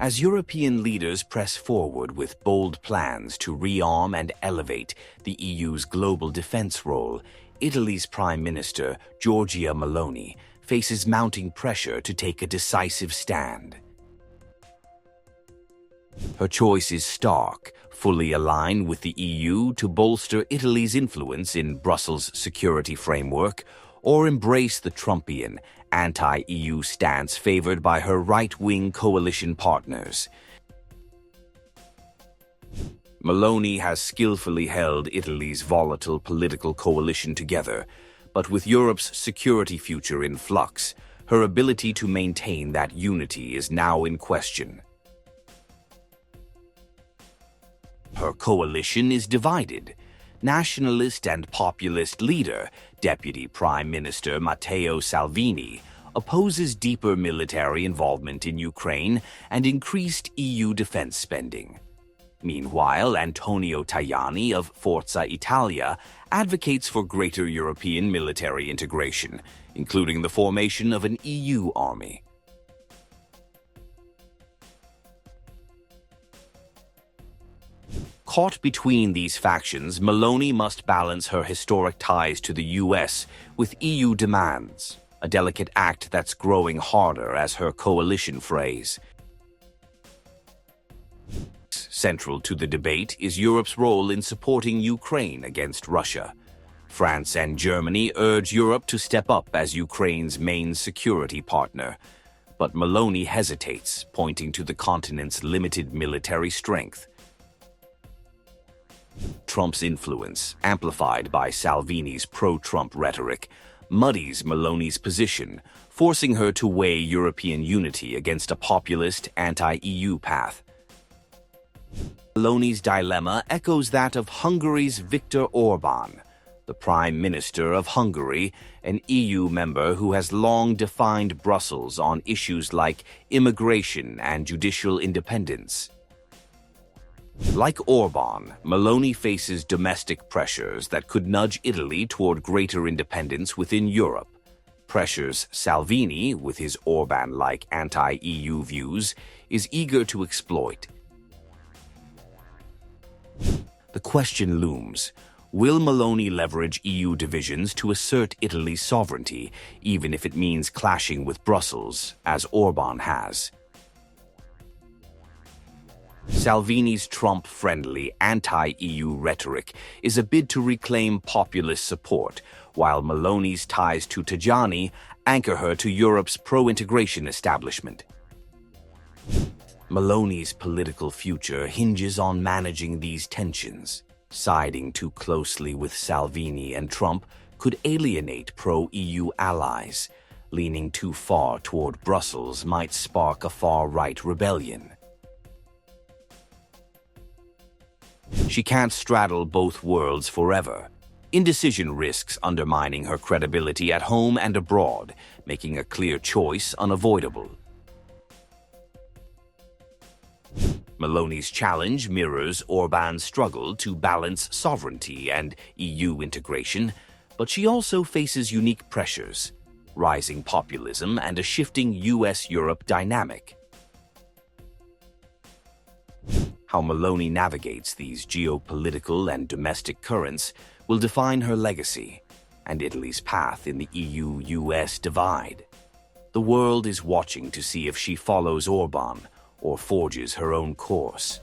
As European leaders press forward with bold plans to rearm and elevate the EU's global defense role, Italy's Prime Minister Giorgia Meloni faces mounting pressure to take a decisive stand. Her choice is stark: fully align with the EU to bolster Italy's influence in Brussels' security framework, or embrace the Trumpian, anti-EU stance favored by her right-wing coalition partners. Meloni has skillfully held Italy's volatile political coalition together, but with Europe's security future in flux, her ability to maintain that unity is now in question. Her coalition is divided. Nationalist and populist leader, Deputy Prime Minister Matteo Salvini, opposes deeper military involvement in Ukraine and increased EU defense spending. Meanwhile, Antonio Tajani of Forza Italia advocates for greater European military integration, including the formation of an EU army. Caught between these factions, Meloni must balance her historic ties to the US with EU demands, a delicate act that's growing harder as her coalition frays. Central to the debate is Europe's role in supporting Ukraine against Russia. France and Germany urge Europe to step up as Ukraine's main security partner, but Meloni hesitates, pointing to the continent's limited military strength. Trump's influence, amplified by Salvini's pro-Trump rhetoric, muddies Meloni's position, forcing her to weigh European unity against a populist, anti-EU path. Meloni's dilemma echoes that of Hungary's Viktor Orbán, the Prime Minister of Hungary, an EU member who has long defined Brussels on issues like immigration and judicial independence. Like Orbán, Meloni faces domestic pressures that could nudge Italy toward greater independence within Europe. Pressures Salvini, with his Orbán-like anti-EU views, is eager to exploit. The question looms: will Meloni leverage EU divisions to assert Italy's sovereignty, even if it means clashing with Brussels, as Orbán has? Salvini's Trump-friendly, anti-EU rhetoric is a bid to reclaim populist support, while Meloni's ties to Tajani anchor her to Europe's pro-integration establishment. Meloni's political future hinges on managing these tensions. Siding too closely with Salvini and Trump could alienate pro-EU allies. Leaning too far toward Brussels might spark a far-right rebellion. She can't straddle both worlds forever. Indecision risks undermining her credibility at home and abroad, making a clear choice unavoidable. Meloni's challenge mirrors Orbán's struggle to balance sovereignty and EU integration, but she also faces unique pressures: rising populism and a shifting US-Europe dynamic. How Meloni navigates these geopolitical and domestic currents will define her legacy and Italy's path in the EU-US divide. The world is watching to see if she follows Orbán or forges her own course.